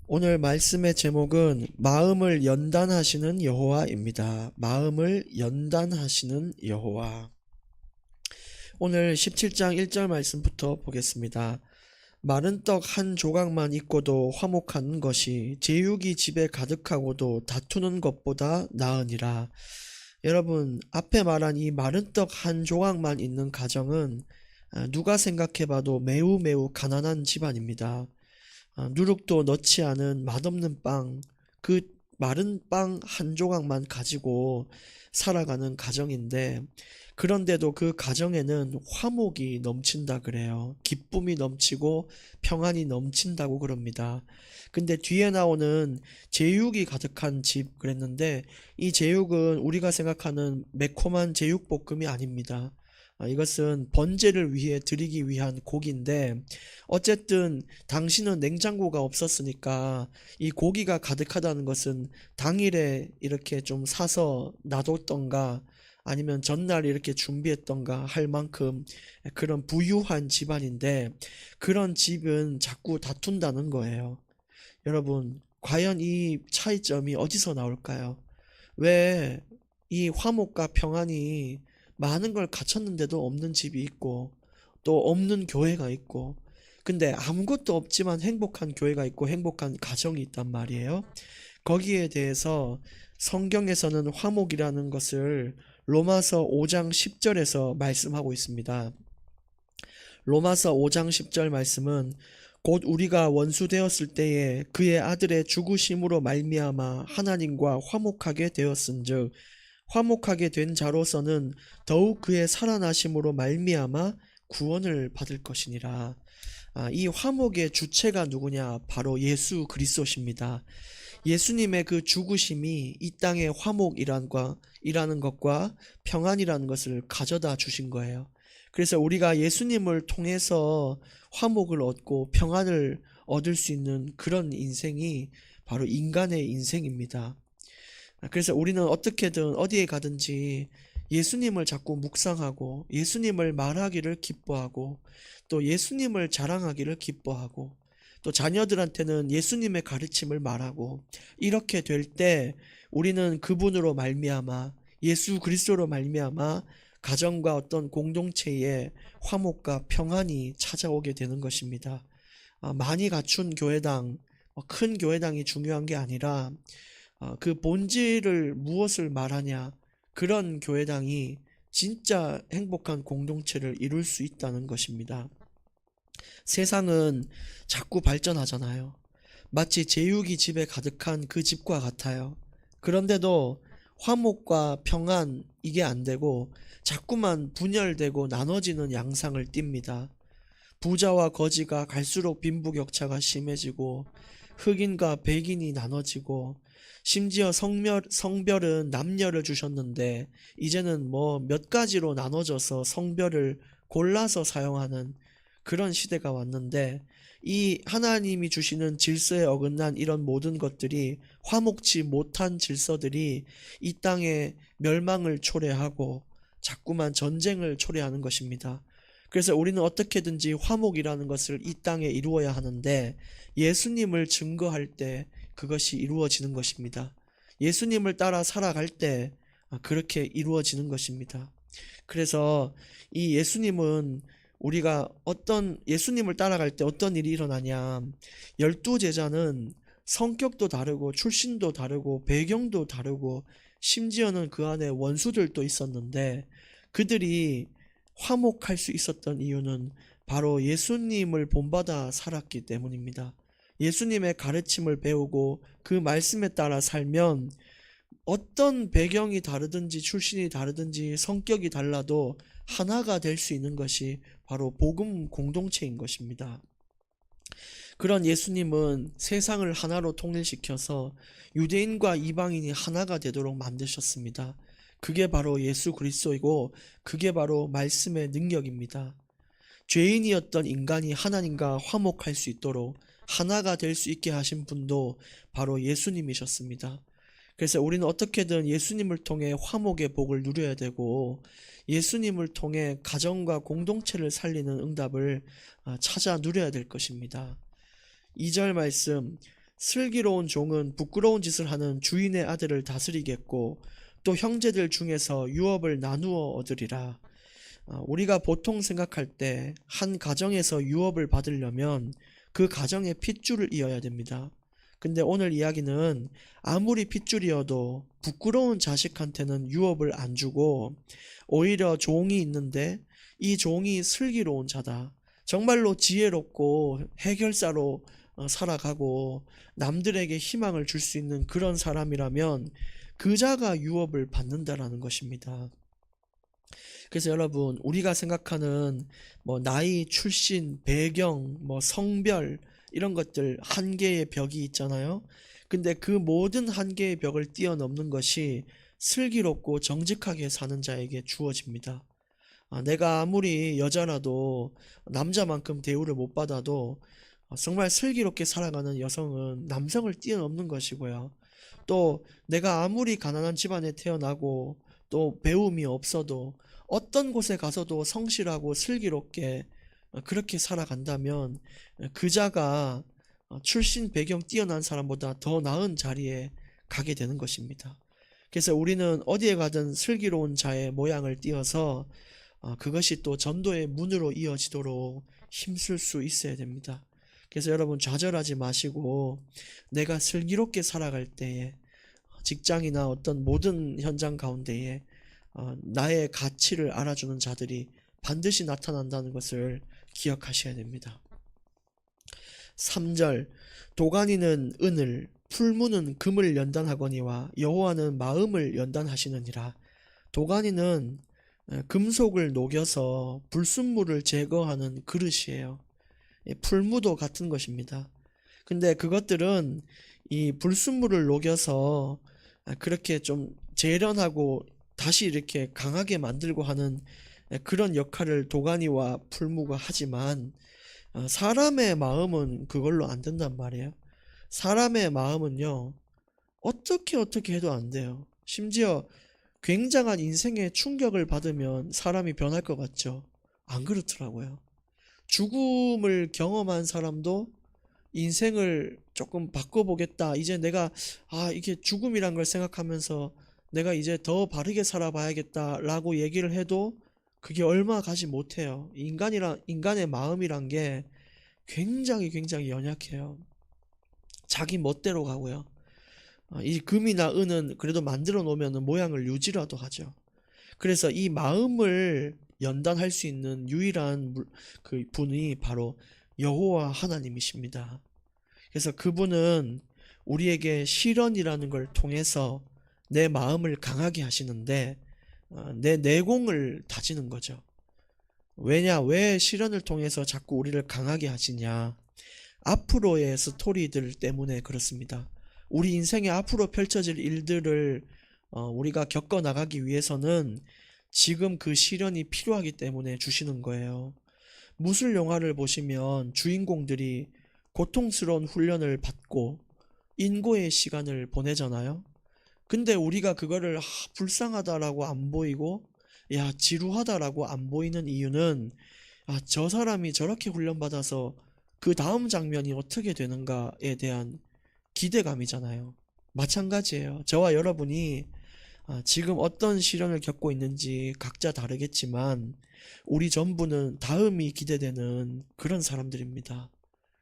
오늘 말씀의 제목은 마음을 연단하시는 여호와입니다. 마음을 연단하시는 여호와. 오늘 17장 1절 말씀부터 보겠습니다. 마른 떡 한 조각만 있고도 화목한 것이 제육이 집에 가득하고도 다투는 것보다 나으니라. 여러분, 앞에 말한 이 마른 떡 한 조각만 있는 가정은 누가 생각해봐도 매우 매우 가난한 집안입니다. 누룩도 넣지 않은 맛없는 빵, 그 마른 빵 한 조각만 가지고 살아가는 가정인데, 그런데도 그 가정에는 화목이 넘친다 그래요. 기쁨이 넘치고 평안이 넘친다고 그럽니다. 근데 뒤에 나오는 제육이 가득한 집 그랬는데, 이 제육은 우리가 생각하는 매콤한 제육볶음이 아닙니다. 이것은 번제를 위해 드리기 위한 고기인데, 어쨌든 당시는 냉장고가 없었으니까 이 고기가 가득하다는 것은 당일에 이렇게 좀 사서 놔뒀던가 아니면 전날 이렇게 준비했던가 할 만큼 그런 부유한 집안인데, 그런 집은 자꾸 다툰다는 거예요. 여러분, 과연 이 차이점이 어디서 나올까요? 왜 이 화목과 평안이 많은 걸 갖췄는데도 없는 집이 있고 또 없는 교회가 있고, 근데 아무것도 없지만 행복한 교회가 있고 행복한 가정이 있단 말이에요. 거기에 대해서 성경에서는 화목이라는 것을 로마서 5장 10절에서 말씀하고 있습니다. 로마서 5장 10절 말씀은 곧 우리가 원수 되었을 때에 그의 아들의 죽으심으로 말미암아 하나님과 화목하게 되었은즉 화목하게 된 자로서는 더욱 그의 살아나심으로 말미암아 구원을 받을 것이니라. 이 화목의 주체가 누구냐? 바로 예수 그리스도십니다. 예수님의 그 죽으심이 이 땅의 화목이라는 것과 평안이라는 것을 가져다 주신 거예요. 그래서 우리가 예수님을 통해서 화목을 얻고 평안을 얻을 수 있는 그런 인생이 바로 인간의 인생입니다. 그래서 우리는 어떻게든 어디에 가든지 예수님을 자꾸 묵상하고 예수님을 말하기를 기뻐하고 또 예수님을 자랑하기를 기뻐하고 또 자녀들한테는 예수님의 가르침을 말하고, 이렇게 될 때 우리는 그분으로 말미암아 예수 그리스도로 말미암아 가정과 어떤 공동체에 화목과 평안이 찾아오게 되는 것입니다. 많이 갖춘 교회당, 큰 교회당이 중요한 게 아니라 그 본질을 무엇을 말하냐, 그런 교회당이 진짜 행복한 공동체를 이룰 수 있다는 것입니다. 세상은 자꾸 발전하잖아요. 마치 제육이 집에 가득한 그 집과 같아요. 그런데도 화목과 평안, 이게 안 되고 자꾸만 분열되고 나눠지는 양상을 띱니다. 부자와 거지가 갈수록 빈부격차가 심해지고 흑인과 백인이 나눠지고, 심지어 성별은 남녀를 주셨는데 이제는 뭐 몇 가지로 나눠져서 성별을 골라서 사용하는 그런 시대가 왔는데, 이 하나님이 주시는 질서에 어긋난 이런 모든 것들이, 화목치 못한 질서들이 이 땅에 멸망을 초래하고 자꾸만 전쟁을 초래하는 것입니다. 그래서 우리는 어떻게든지 화목이라는 것을 이 땅에 이루어야 하는데, 예수님을 증거할 때 그것이 이루어지는 것입니다. 예수님을 따라 살아갈 때 그렇게 이루어지는 것입니다. 그래서 이 예수님은, 우리가 예수님을 따라갈 때 어떤 일이 일어나냐, 12제자는 성격도 다르고 출신도 다르고 배경도 다르고 심지어는 그 안에 원수들도 있었는데, 그들이 화목할 수 있었던 이유는 바로 예수님을 본받아 살았기 때문입니다. 예수님의 가르침을 배우고 그 말씀에 따라 살면 어떤 배경이 다르든지 출신이 다르든지 성격이 달라도 하나가 될 수 있는 것이 바로 복음 공동체인 것입니다. 그런 예수님은 세상을 하나로 통일시켜서 유대인과 이방인이 하나가 되도록 만드셨습니다. 그게 바로 예수 그리스도이고 그게 바로 말씀의 능력입니다. 죄인이었던 인간이 하나님과 화목할 수 있도록 하나가 될 수 있게 하신 분도 바로 예수님이셨습니다. 그래서 우리는 어떻게든 예수님을 통해 화목의 복을 누려야 되고, 예수님을 통해 가정과 공동체를 살리는 응답을 찾아 누려야 될 것입니다. 2절 말씀, 슬기로운 종은 부끄러운 짓을 하는 주인의 아들을 다스리겠고 또 형제들 중에서 유업을 나누어 얻으리라. 우리가 보통 생각할 때 한 가정에서 유업을 받으려면 그 가정의 핏줄을 이어야 됩니다. 근데 오늘 이야기는 아무리 핏줄이어도 부끄러운 자식한테는 유업을 안 주고 오히려 종이 있는데 이 종이 슬기로운 자다. 정말로 지혜롭고 해결사로 살아가고 남들에게 희망을 줄 수 있는 그런 사람이라면 그 자가 유업을 받는다라는 것입니다. 그래서 여러분, 우리가 생각하는 뭐 나이, 출신, 배경, 뭐 성별 이런 것들 한계의 벽이 있잖아요. 근데 그 모든 한계의 벽을 뛰어넘는 것이 슬기롭고 정직하게 사는 자에게 주어집니다. 내가 아무리 여자라도 남자만큼 대우를 못 받아도 정말 슬기롭게 살아가는 여성은 남성을 뛰어넘는 것이고요. 또 내가 아무리 가난한 집안에 태어나고 또 배움이 없어도 어떤 곳에 가서도 성실하고 슬기롭게 그렇게 살아간다면 그 자가 출신 배경 뛰어난 사람보다 더 나은 자리에 가게 되는 것입니다. 그래서 우리는 어디에 가든 슬기로운 자의 모양을 띄어서 그것이 또 전도의 문으로 이어지도록 힘쓸 수 있어야 됩니다. 그래서 여러분 좌절하지 마시고 내가 슬기롭게 살아갈 때에 직장이나 어떤 모든 현장 가운데에 나의 가치를 알아주는 자들이 반드시 나타난다는 것을 기억하셔야 됩니다. 3절 도가니는 은을 풀무는 금을 연단하거니와 여호와는 마음을 연단하시느니라. 도가니는 금속을 녹여서 불순물을 제거하는 그릇이에요. 풀무도 같은 것입니다. 근데 그것들은 이 불순물을 녹여서 그렇게 좀 재련하고 다시 이렇게 강하게 만들고 하는 그런 역할을 도가니와 풀무가 하지만 사람의 마음은 그걸로 안 된단 말이에요. 사람의 마음은요, 어떻게 해도 안 돼요. 심지어 굉장한 인생의 충격을 받으면 사람이 변할 것 같죠? 안 그렇더라고요. 죽음을 경험한 사람도 인생을 조금 바꿔보겠다. 이제 내가 이게 죽음이란 걸 생각하면서 내가 이제 더 바르게 살아봐야겠다라고 얘기를 해도 그게 얼마 가지 못해요. 인간의 마음이란 게 굉장히 연약해요. 자기 멋대로 가고요. 이 금이나 은은 그래도 만들어 놓으면 모양을 유지라도 하죠. 그래서 이 마음을 연단할 수 있는 유일한 그 분이 바로 여호와 하나님이십니다. 그래서 그분은 우리에게 시련이라는 걸 통해서 내 마음을 강하게 하시는데 내 내공을 다지는 거죠. 왜 시련을 통해서 자꾸 우리를 강하게 하시냐? 앞으로의 스토리들 때문에 그렇습니다. 우리 인생에 앞으로 펼쳐질 일들을 우리가 겪어 나가기 위해서는 지금 그 시련이 필요하기 때문에 주시는 거예요. 무술 영화를 보시면 주인공들이 고통스러운 훈련을 받고 인고의 시간을 보내잖아요. 근데 우리가 그거를 불쌍하다라고 안 보이고 지루하다라고 안 보이는 이유는 저 사람이 저렇게 훈련받아서 그 다음 장면이 어떻게 되는가에 대한 기대감이잖아요. 마찬가지예요. 저와 여러분이 지금 어떤 시련을 겪고 있는지 각자 다르겠지만 우리 전부는 다음이 기대되는 그런 사람들입니다.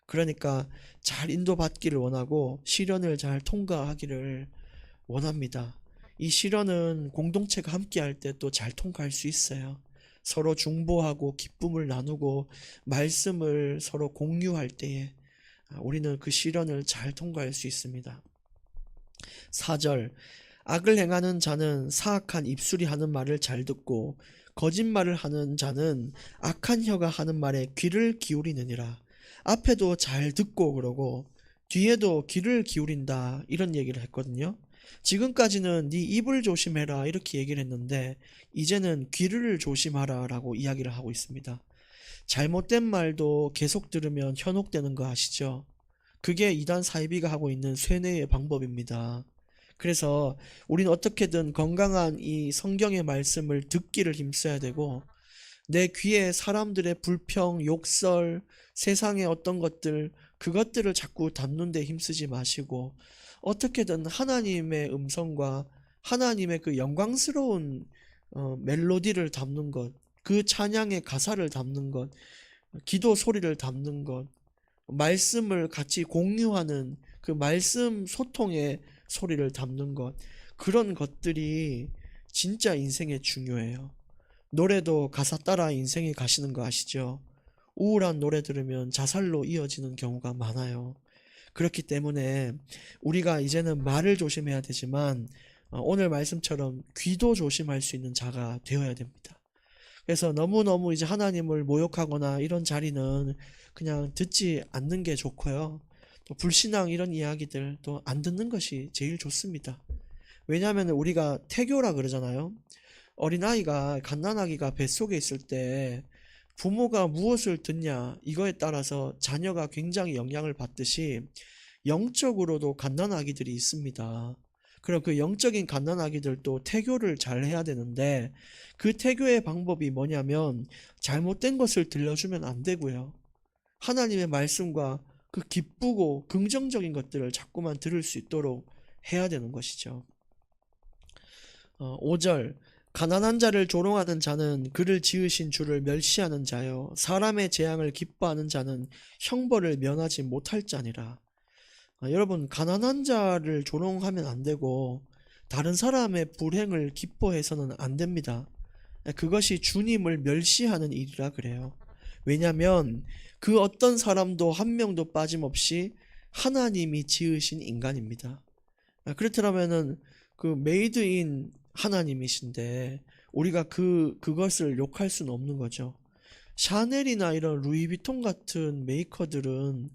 그러니까 잘 인도받기를 원하고 시련을 잘 통과하기를 원합니다. 이 시련은 공동체가 함께할 때 또 잘 통과할 수 있어요. 서로 중보하고 기쁨을 나누고 말씀을 서로 공유할 때에 우리는 그 시련을 잘 통과할 수 있습니다. 4절 악을 행하는 자는 사악한 입술이 하는 말을 잘 듣고 거짓말을 하는 자는 악한 혀가 하는 말에 귀를 기울이느니라. 앞에도 잘 듣고 그러고 뒤에도 귀를 기울인다 이런 얘기를 했거든요. 지금까지는 네 입을 조심해라 이렇게 얘기를 했는데 이제는 귀를 조심하라 라고 이야기를 하고 있습니다. 잘못된 말도 계속 들으면 현혹되는 거 아시죠? 그게 이단 사이비가 하고 있는 쇠뇌의 방법입니다. 그래서 우리는 어떻게든 건강한 이 성경의 말씀을 듣기를 힘써야 되고 내 귀에 사람들의 불평, 욕설, 세상의 어떤 것들 그것들을 자꾸 담는 데 힘쓰지 마시고 어떻게든 하나님의 음성과 하나님의 그 영광스러운 멜로디를 담는 것, 그 찬양의 가사를 담는 것, 기도 소리를 담는 것, 말씀을 같이 공유하는 그 말씀 소통의 소리를 담는 것, 그런 것들이 진짜 인생에 중요해요. 노래도 가사 따라 인생이 가시는 거 아시죠? 우울한 노래 들으면 자살로 이어지는 경우가 많아요. 그렇기 때문에 우리가 이제는 말을 조심해야 되지만 오늘 말씀처럼 귀도 조심할 수 있는 자가 되어야 됩니다. 그래서 너무너무 이제 하나님을 모욕하거나 이런 자리는 그냥 듣지 않는 게 좋고요. 또 불신앙 이런 이야기들 또 안 듣는 것이 제일 좋습니다. 왜냐하면 우리가 태교라 그러잖아요. 어린아이가 갓난아기가 뱃속에 있을 때 부모가 무엇을 듣냐 이거에 따라서 자녀가 굉장히 영향을 받듯이 영적으로도 갓난아기들이 있습니다. 그럼 그 영적인 갓난아기들도 태교를 잘 해야 되는데 그 태교의 방법이 뭐냐면 잘못된 것을 들려주면 안 되고요. 하나님의 말씀과 그 기쁘고 긍정적인 것들을 자꾸만 들을 수 있도록 해야 되는 것이죠. 5절 가난한 자를 조롱하는 자는 그를 지으신 주를 멸시하는 자요 사람의 재앙을 기뻐하는 자는 형벌을 면하지 못할 자니라. 여러분 가난한 자를 조롱하면 안 되고 다른 사람의 불행을 기뻐해서는 안 됩니다. 그것이 주님을 멸시하는 일이라 그래요. 왜냐하면 그 어떤 사람도 한 명도 빠짐없이 하나님이 지으신 인간입니다. 그렇다면은 그 메이드인 하나님이신데 우리가 그것을 욕할 수는 없는 거죠. 샤넬이나 이런 루이비통 같은 메이커들은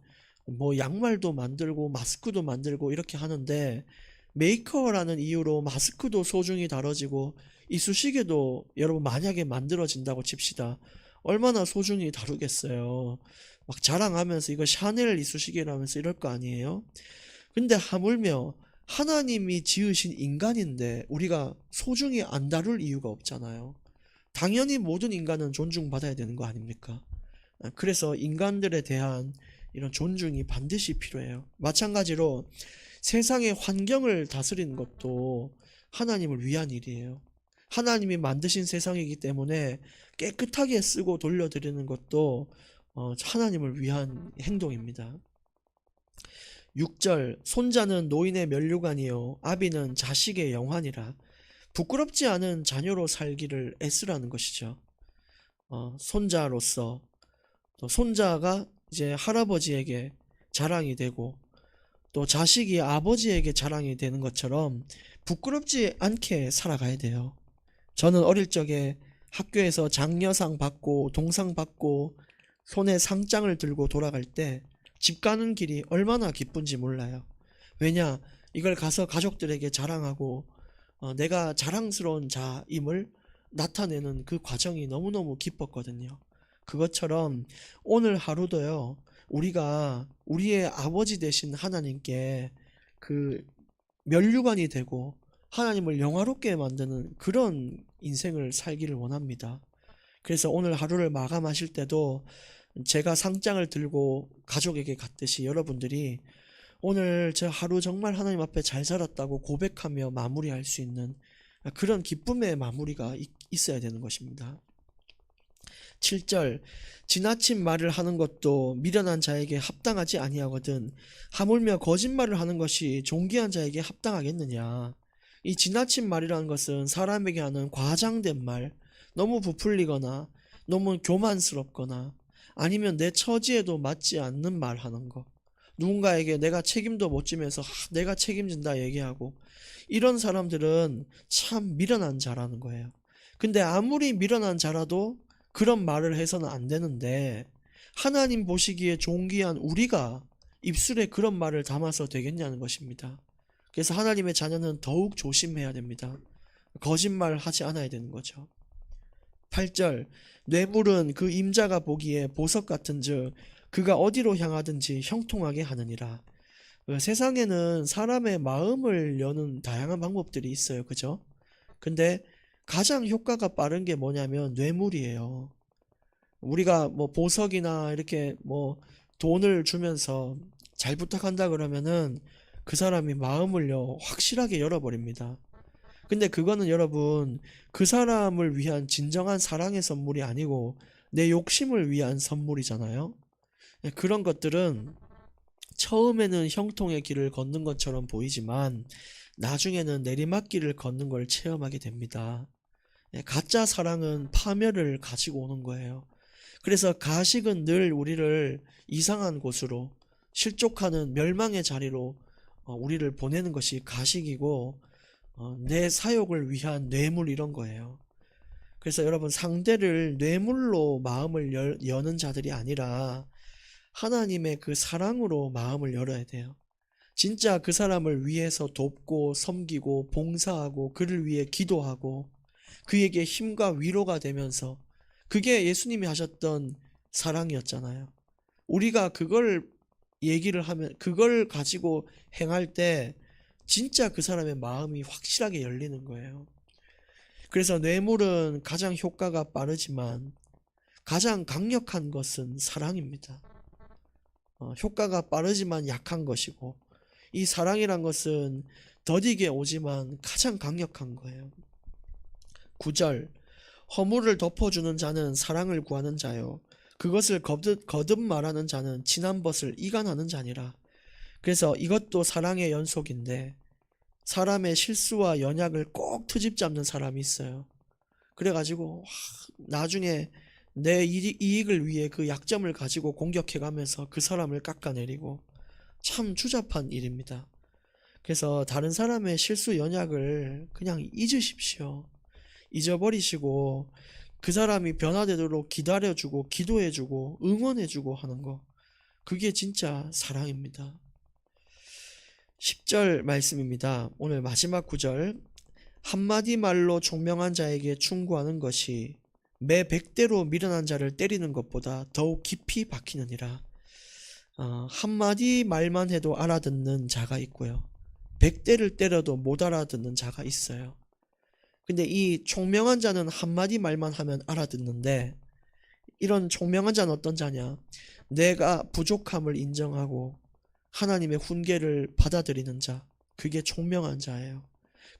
뭐 양말도 만들고 마스크도 만들고 이렇게 하는데 메이커라는 이유로 마스크도 소중히 다뤄지고 이쑤시개도 여러분 만약에 만들어진다고 칩시다. 얼마나 소중히 다루겠어요. 막 자랑하면서 이거 샤넬 이쑤시개라면서 이럴 거 아니에요. 근데 하물며 하나님이 지으신 인간인데 우리가 소중히 안 다룰 이유가 없잖아요. 당연히 모든 인간은 존중받아야 되는 거 아닙니까? 그래서 인간들에 대한 이런 존중이 반드시 필요해요. 마찬가지로 세상의 환경을 다스리는 것도 하나님을 위한 일이에요. 하나님이 만드신 세상이기 때문에 깨끗하게 쓰고 돌려드리는 것도 하나님을 위한 행동입니다. 6절 손자는 노인의 면류관이요 아비는 자식의 영환이라. 부끄럽지 않은 자녀로 살기를 애쓰라는 것이죠. 손자로서 또 손자가 이제 할아버지에게 자랑이 되고 또 자식이 아버지에게 자랑이 되는 것처럼 부끄럽지 않게 살아가야 돼요. 저는 어릴 적에 학교에서 장려상 받고 동상 받고 손에 상장을 들고 돌아갈 때 집 가는 길이 얼마나 기쁜지 몰라요. 왜냐? 이걸 가서 가족들에게 자랑하고 내가 자랑스러운 자임을 나타내는 그 과정이 너무너무 기뻤거든요. 그것처럼 오늘 하루도요, 우리가 우리의 아버지 되신 하나님께 그 면류관이 되고 하나님을 영화롭게 만드는 그런 인생을 살기를 원합니다. 그래서 오늘 하루를 마감하실 때도 제가 상장을 들고 가족에게 갔듯이 여러분들이 오늘 저 하루 정말 하나님 앞에 잘 살았다고 고백하며 마무리할 수 있는 그런 기쁨의 마무리가 있어야 되는 것입니다. 7절 지나친 말을 하는 것도 미련한 자에게 합당하지 아니하거든 하물며 거짓말을 하는 것이 존귀한 자에게 합당하겠느냐. 이 지나친 말이라는 것은 사람에게 하는 과장된 말, 너무 부풀리거나 너무 교만스럽거나 아니면 내 처지에도 맞지 않는 말 하는 거, 누군가에게 내가 책임도 못 지면서 내가 책임진다 얘기하고, 이런 사람들은 참 미련한 자라는 거예요. 근데 아무리 미련한 자라도 그런 말을 해서는 안 되는데 하나님 보시기에 존귀한 우리가 입술에 그런 말을 담아서 되겠냐는 것입니다. 그래서 하나님의 자녀는 더욱 조심해야 됩니다. 거짓말 하지 않아야 되는 거죠. 8절 뇌물은 그 임자가 보기에 보석 같은즉 그가 어디로 향하든지 형통하게 하느니라. 세상에는 사람의 마음을 여는 다양한 방법들이 있어요. 그죠? 근데 가장 효과가 빠른 게 뭐냐면 뇌물이에요. 우리가 뭐 보석이나 이렇게 뭐 돈을 주면서 잘 부탁한다 그러면은 그 사람이 마음을요 확실하게 열어버립니다. 근데 그거는 여러분 그 사람을 위한 진정한 사랑의 선물이 아니고 내 욕심을 위한 선물이잖아요. 그런 것들은 처음에는 형통의 길을 걷는 것처럼 보이지만 나중에는 내리막길을 걷는 걸 체험하게 됩니다. 가짜 사랑은 파멸을 가지고 오는 거예요. 그래서 가식은 늘 우리를 이상한 곳으로 실족하는 멸망의 자리로 우리를 보내는 것이 가식이고 내 사욕을 위한 뇌물 이런 거예요. 그래서 여러분 상대를 뇌물로 마음을 여는 자들이 아니라 하나님의 그 사랑으로 마음을 열어야 돼요. 진짜 그 사람을 위해서 돕고 섬기고 봉사하고 그를 위해 기도하고 그에게 힘과 위로가 되면서 그게 예수님이 하셨던 사랑이었잖아요. 우리가 그걸 얘기를 하면 그걸 가지고 행할 때 진짜 그 사람의 마음이 확실하게 열리는 거예요. 그래서 뇌물은 가장 효과가 빠르지만 가장 강력한 것은 사랑입니다. 효과가 빠르지만 약한 것이고 이 사랑이란 것은 더디게 오지만 가장 강력한 거예요. 9절 허물을 덮어주는 자는 사랑을 구하는 자요 그것을 거듭 말하는 자는 지난 것을 이간하는 자니라. 그래서 이것도 사랑의 연속인데 사람의 실수와 연약을 꼭 트집 잡는 사람이 있어요. 그래가지고 나중에 내 이익을 위해 그 약점을 가지고 공격해가면서 그 사람을 깎아내리고 참 추잡한 일입니다. 그래서 다른 사람의 실수 연약을 그냥 잊으십시오. 잊어버리시고 그 사람이 변화되도록 기다려주고 기도해주고 응원해주고 하는 거 그게 진짜 사랑입니다. 10절 말씀입니다. 오늘 마지막 구절 한마디 말로 총명한 자에게 충고하는 것이 매 100대로 미련한 자를 때리는 것보다 더욱 깊이 박히느니라. 한마디 말만 해도 알아듣는 자가 있고요 100대를 때려도 못 알아듣는 자가 있어요. 근데 이 총명한 자는 한마디 말만 하면 알아듣는데 이런 총명한 자는 어떤 자냐? 내가 부족함을 인정하고 하나님의 훈계를 받아들이는 자, 그게 총명한 자예요.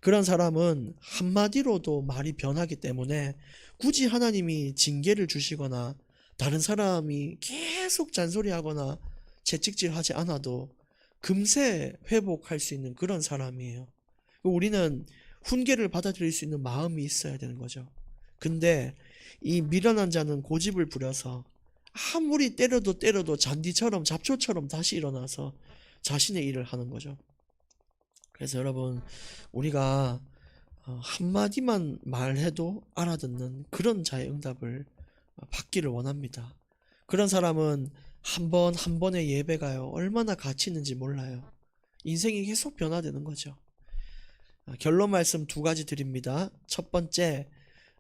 그런 사람은 한마디로도 말이 변하기 때문에 굳이 하나님이 징계를 주시거나 다른 사람이 계속 잔소리하거나 채찍질하지 않아도 금세 회복할 수 있는 그런 사람이에요. 우리는 훈계를 받아들일 수 있는 마음이 있어야 되는 거죠. 근데 이 미련한 자는 고집을 부려서 아무리 때려도 잔디처럼 잡초처럼 다시 일어나서 자신의 일을 하는 거죠. 그래서 여러분 우리가 한마디만 말해도 알아듣는 그런 자의 응답을 받기를 원합니다. 그런 사람은 한 번 한 번의 예배가요 얼마나 가치 있는지 몰라요. 인생이 계속 변화되는 거죠. 결론 말씀 2가지 드립니다. 첫 번째,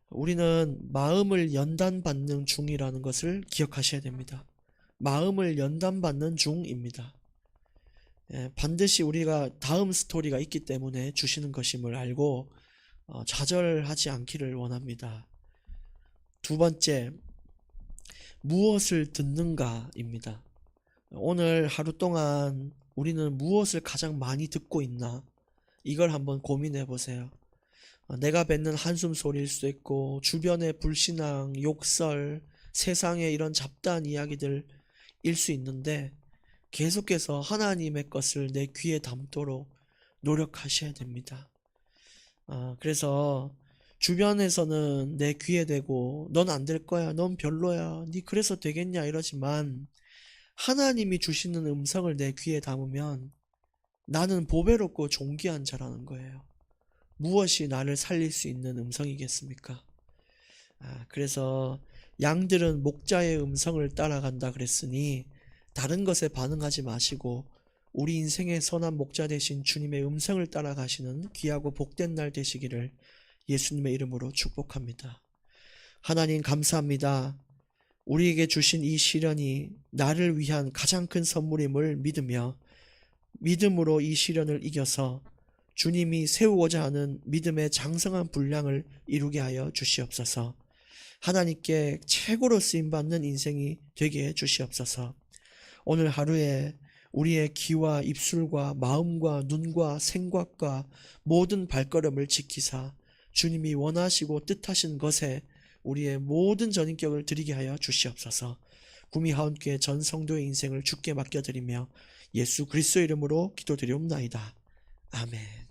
우리는 마음을 연단받는 중이라는 것을 기억하셔야 됩니다. 마음을 연단받는 중입니다. 반드시 우리가 다음 스토리가 있기 때문에 주시는 것임을 알고 좌절하지 않기를 원합니다. 2번째, 무엇을 듣는가입니다. 오늘 하루 동안 우리는 무엇을 가장 많이 듣고 있나? 이걸 한번 고민해 보세요. 내가 뱉는 한숨 소리일 수도 있고 주변의 불신앙, 욕설, 세상의 이런 잡다한 이야기들일 수 있는데 계속해서 하나님의 것을 내 귀에 담도록 노력하셔야 됩니다. 그래서 주변에서는 내 귀에 대고 넌 안 될 거야, 넌 별로야, 니 그래서 되겠냐 이러지만 하나님이 주시는 음성을 내 귀에 담으면 나는 보배롭고 존귀한 자라는 거예요. 무엇이 나를 살릴 수 있는 음성이겠습니까? 그래서 양들은 목자의 음성을 따라간다 그랬으니 다른 것에 반응하지 마시고 우리 인생의 선한 목자 되신 주님의 음성을 따라가시는 귀하고 복된 날 되시기를 예수님의 이름으로 축복합니다. 하나님 감사합니다. 우리에게 주신 이 시련이 나를 위한 가장 큰 선물임을 믿으며 믿음으로 이 시련을 이겨서 주님이 세우고자 하는 믿음의 장성한 분량을 이루게 하여 주시옵소서. 하나님께 최고로 쓰임받는 인생이 되게 해 주시옵소서. 오늘 하루에 우리의 귀와 입술과 마음과 눈과 생각과 모든 발걸음을 지키사 주님이 원하시고 뜻하신 것에 우리의 모든 전인격을 드리게 하여 주시옵소서. 구미하원교회 전 성도의 인생을 주께 맡겨드리며 예수 그리스도 이름으로 기도드리옵나이다. 아멘.